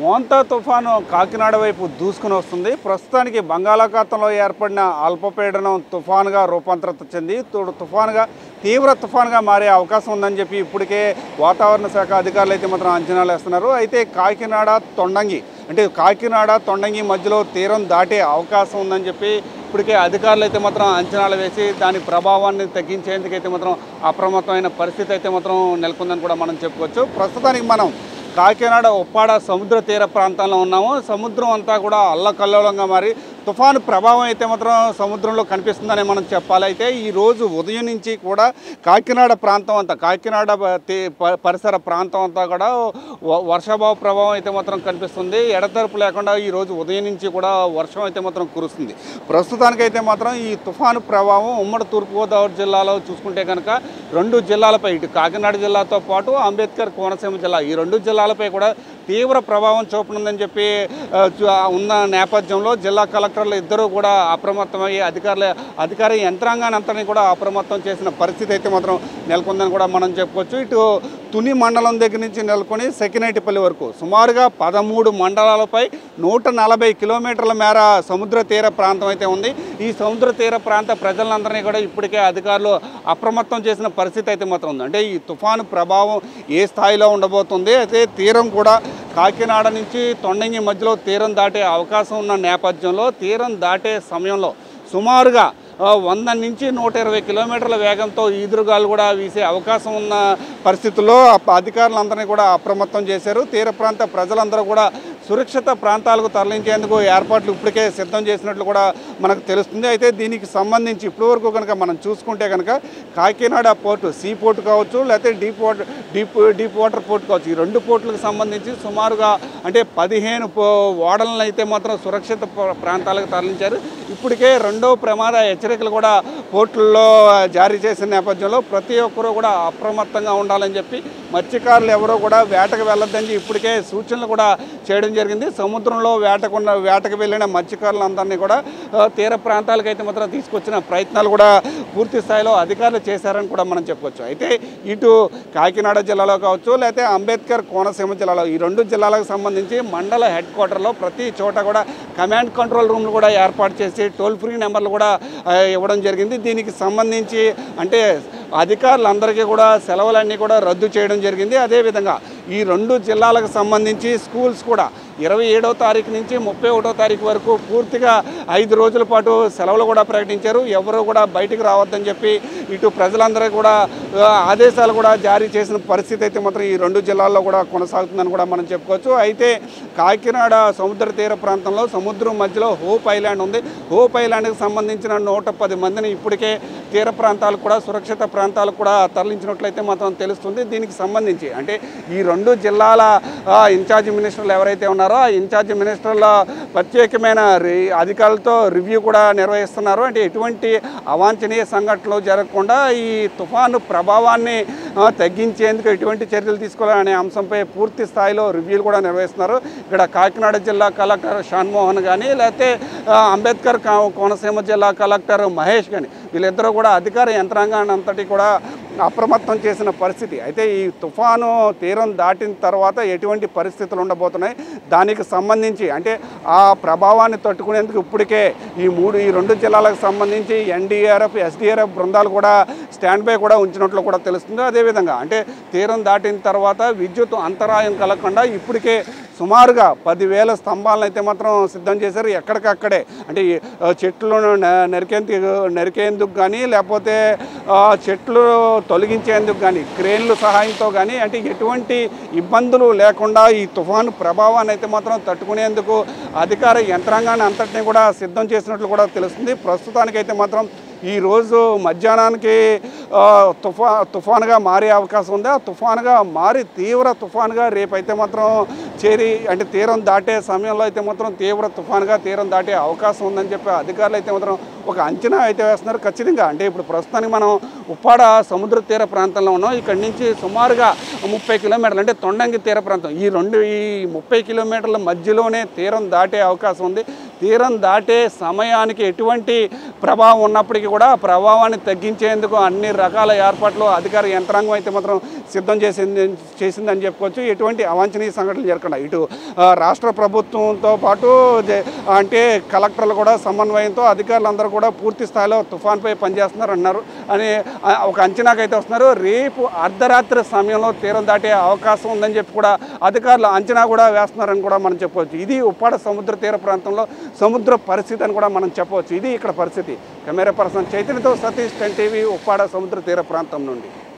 మోంతా తుఫాను కాకినాడ వైపు దూసుకుని వస్తుంది. ప్రస్తుతానికి బంగాళాఖాతంలో ఏర్పడిన అల్పపీడనం తుఫానుగా రూపాంతరం చెంది తీవ్ర తుఫానుగా మారే అవకాశం ఉందని చెప్పి ఇప్పటికే వాతావరణ శాఖ అధికారులు అయితే మాత్రం అంచనాలు వేస్తున్నారు. అయితే కాకినాడ తొండంగి మధ్యలో తీరం దాటే అవకాశం ఉందని చెప్పి ఇప్పటికే అధికారులు అయితే మాత్రం అంచనాలు వేసి దాని ప్రభావాన్ని తగ్గించేందుకైతే మాత్రం అప్రమత్తమైన పరిస్థితి అయితే మాత్రం నెలకొందని కూడా మనం చెప్పుకోవచ్చు. ప్రస్తుతానికి మనం కాకినాడ ఉప్పాడ సముద్ర తీర ప్రాంతంలో ఉన్నాము. సముద్రం అంతా కూడా అల్లకల్లోలంగా మారి తుఫాను ప్రభావం అయితే మాత్రం సముద్రంలో కనిపిస్తుందని మనం చెప్పాలి. అయితే ఈరోజు ఉదయం నుంచి కూడా కాకినాడ పరిసర ప్రాంతం అంతా కూడా వర్షాభావ ప్రభావం అయితే మాత్రం కనిపిస్తుంది. ఎడతెరపు లేకుండా ఈరోజు ఉదయం నుంచి కూడా వర్షం అయితే మాత్రం కురుస్తుంది. ప్రస్తుతానికైతే మాత్రం ఈ తుఫాను ప్రభావం ఉమ్మడి తూర్పుగోదావరి జిల్లాలో చూసుకుంటే కనుక 2 జిల్లాలపై, ఇటు కాకినాడ జిల్లాతో పాటు అంబేద్కర్ కోనసీమ జిల్లా, ఈ 2 జిల్లాలపై కూడా తీవ్ర ప్రభావం చూపనుందని చెప్పి ఉన్న నేపథ్యంలో జిల్లా కలెక్టర్లు ఇద్దరూ కూడా అప్రమత్తమయ్యి అధికార యంత్రాంగాన్ని అంతని కూడా అప్రమత్తం చేసిన పరిస్థితి అయితే మాత్రం నెలకొందని కూడా మనం చెప్పుకోవచ్చు. ఇటు తుని మండలం దగ్గర నుంచి నెలకొని సెకినేటిపల్లి వరకు సుమారుగా 13 మండలాలపై 140 కిలోమీటర్ల మేర సముద్ర తీర ప్రాంతం అయితే ఉంది. ఈ సముద్ర తీర ప్రాంత ప్రజలందరినీ కూడా ఇప్పటికే అధికారులు అప్రమత్తం చేసిన పరిస్థితి అయితే మాత్రం ఉంది. అంటే ఈ తుఫాను ప్రభావం ఏ స్థాయిలో ఉండబోతుంది, అయితే తీరం కూడా కాకినాడ నుంచి తొండంగి మధ్యలో తీరం దాటే అవకాశం ఉన్న నేపథ్యంలో తీరం దాటే సమయంలో సుమారుగా 100 నుంచి 120 కిలోమీటర్ల వేగంతో ఈదురుగాలు కూడా వీసే అవకాశం ఉన్న పరిస్థితుల్లో అధికారులందరినీ కూడా అప్రమత్తం చేశారు. తీర ప్రాంత ప్రజలందరూ కూడా సురక్షిత ప్రాంతాలకు తరలించేందుకు ఏర్పాట్లు ఇప్పటికే సిద్ధం చేసినట్లు కూడా మనకు తెలుస్తుంది. అయితే దీనికి సంబంధించి ఇప్పటివరకు కనుక మనం చూసుకుంటే కనుక కాకినాడ పోర్టు, సీ పోర్టు కావచ్చు, లేకపోతే డీప్ వాటర్ పోర్టు కావచ్చు, ఈ 2 పోర్టులకు సంబంధించి సుమారుగా అంటే 15 ఓడలను అయితే మాత్రం సురక్షిత ప్రాంతాలకు తరలించారు. ఇప్పటికే 2వ ప్రమాద హెచ్చరికలు కూడా పోర్టుల్లో జారీ చేసిన నేపథ్యంలో ప్రతి ఒక్కరూ కూడా అప్రమత్తంగా ఉండాలని చెప్పి మత్స్యకారులు ఎవరో కూడా వేటకు వెళ్ళొద్దని ఇప్పటికే సూచనలు కూడా చేయడం జరిగింది. సముద్రంలో వేటకు వెళ్ళిన మత్స్యకారులందరినీ కూడా తీర ప్రాంతాలకు అయితే మాత్రం తీసుకొచ్చిన ప్రయత్నాలు కూడా పూర్తి స్థాయిలో అధికారులు చేశారని కూడా మనం చెప్పవచ్చు. అయితే ఇటు కాకినాడ జిల్లాలో కావచ్చు, లేకపోతే అంబేద్కర్ కోనసీమ జిల్లాలో, ఈ 2 జిల్లాలకు సంబంధించి మండల హెడ్ క్వార్టర్లో ప్రతి చోట కూడా కమాండ్ కంట్రోల్ రూమ్లు కూడా ఏర్పాటు చేసి టోల్ ఫ్రీ నెంబర్లు కూడా ఇవ్వడం జరిగింది. దీనికి సంబంధించి అంటే అధికారులందరికీ కూడా సెలవులన్నీ కూడా రద్దు చేయడం జరిగింది. అదేవిధంగా ఈ 2 జిల్లాలకు సంబంధించి స్కూల్స్ కూడా 27వ తారీఖు నుంచి 31వ తారీఖు వరకు పూర్తిగా 5 రోజుల పాటు సెలవులు కూడా ప్రకటించారు. ఎవరు కూడా బయటికి రావద్దని చెప్పి ఇటు ప్రజలందరూ కూడా ఆదేశాలు కూడా జారీ చేసిన పరిస్థితి అయితే మాత్రం ఈ 2 జిల్లాల్లో కూడా కొనసాగుతుందని కూడా మనం చెప్పుకోవచ్చు. అయితే కాకినాడ సముద్ర తీర ప్రాంతంలో సముద్రం మధ్యలో హోప్ ఐలాండ్ ఉంది. హోప్ ఐలాండ్కి సంబంధించిన 110 మందిని ఇప్పటికే తీర ప్రాంతాలకు కూడా సురక్షిత ప్రాంతాలకు కూడా తరలించినట్లయితే మాత్రం తెలుస్తుంది. దీనికి సంబంధించి అంటే ఈ 2 జిల్లాల ఇన్ఛార్జ్ మినిస్టర్లు ఎవరైతే ఉన్నారో ఆ ఇన్ఛార్జ్ మినిస్టర్ల ప్రత్యేకమైన అధికారులతో రివ్యూ కూడా నిర్వహిస్తున్నారు. అంటే ఎటువంటి అవాంఛనీయ సంఘటనలు జరగకుండా ఈ తుఫాను ప్రభావాన్ని తగ్గించేందుకు ఎటువంటి చర్యలు తీసుకోవాలనే అంశంపై పూర్తి స్థాయిలో రివ్యూలు కూడా నిర్వహిస్తున్నారు. ఇక్కడ కాకినాడ జిల్లా కలెక్టర్ షాన్మోహన్ కానీ, లేకపోతే అంబేద్కర్ కోనసీమ జిల్లా కలెక్టర్ మహేష్ కానీ, వీళ్ళిద్దరూ కూడా అధికార యంత్రాంగాన్ని అంతటి కూడా అప్రమత్తం చేసిన పరిస్థితి. అయితే ఈ తుఫాను తీరం దాటిన తర్వాత ఎటువంటి పరిస్థితులు ఉండబోతున్నాయి, దానికి సంబంధించి అంటే ఆ ప్రభావాన్ని తట్టుకునేందుకు ఇప్పటికే ఈ 2 జిల్లాలకు సంబంధించి ఎన్డీఆర్ఎఫ్, ఎస్డీఆర్ఎఫ్ బృందాలు కూడా స్టాండ్ బై కూడా ఉంచినట్లు కూడా తెలుస్తుంది. అదేవిధంగా అంటే తీరం దాటిన తర్వాత విద్యుత్ అంతరాయం కలగకుండా ఇప్పటికే సుమారుగా 10,000 స్తంభాలను అయితే మాత్రం సిద్ధం చేశారు. ఎక్కడికక్కడే అంటే చెట్లను నరికేందుకు కానీ, లేకపోతే చెట్లు తొలగించేందుకు కానీ క్రేన్లు సహాయంతో కానీ అంటే ఎటువంటి ఇబ్బందులు లేకుండా ఈ తుఫాను ప్రభావాన్ని అయితే మాత్రం తట్టుకునేందుకు అధికార యంత్రాంగాన్ని అంతటినీ కూడా సిద్ధం చేసినట్లు కూడా తెలుస్తుంది. ప్రస్తుతానికైతే మాత్రం ఈరోజు మధ్యాహ్నానికి తుఫానుగా మారే అవకాశం ఉంది. ఆ తుఫానుగా మారి తీవ్ర తుఫానుగా రేపైతే మాత్రం అంటే తీరం దాటే సమయంలో అయితే మాత్రం తీవ్ర తుఫానుగా తీరం దాటే అవకాశం ఉందని చెప్పి అధికారులు అయితే మాత్రం ఒక అంచనా అయితే వేస్తున్నారు. ఖచ్చితంగా అంటే ఇప్పుడు ప్రస్తుతానికి మనం ఉప్పాడ సముద్ర తీర ప్రాంతంలో ఉన్నాం. ఇక్కడి నుంచి సుమారుగా 30 కిలోమీటర్లు అంటే తొండంగి తీర ప్రాంతం, ఈ 30 కిలోమీటర్ల మధ్యలోనే తీరం దాటే అవకాశం ఉంది. తీరం దాటే సమయానికి ఎటువంటి ప్రభావం ఉన్నప్పటికీ కూడా ప్రభావాన్ని తగ్గించేందుకు అన్ని రకాల ఏర్పాట్లు అధికార యంత్రాంగం అయితే మాత్రం సిద్ధం చేసిందని చెప్పుకోవచ్చు. ఎటువంటి అవాంఛనీయ సంఘటనలు జరగకుండా ఇటు రాష్ట్ర ప్రభుత్వంతో పాటు అంటే కలెక్టర్లు కూడా సమన్వయంతో అధికారులందరూ కూడా పూర్తి స్థాయిలో తుఫాన్పై పనిచేస్తున్నారు అన్నారు అని ఒక అంచనాకైతే వస్తున్నారు. రేపు అర్ధరాత్రి సమయంలో తీరం దాటే అవకాశం ఉందని చెప్పి కూడా అధికారులు అంచనా కూడా వేస్తున్నారని కూడా మనం చెప్పవచ్చు. ఇది ఉప్పాడ సముద్ర తీర ప్రాంతంలో సముద్ర పరిస్థితి అని కూడా మనం చెప్పవచ్చు. ఇది ఇక్కడ పరిస్థితి. కెమెరా పర్సన్ చైతన్యతో సతీష్, 10 టీవీ, ఉప్పాడ సముద్ర తీర ప్రాంతం నుండి.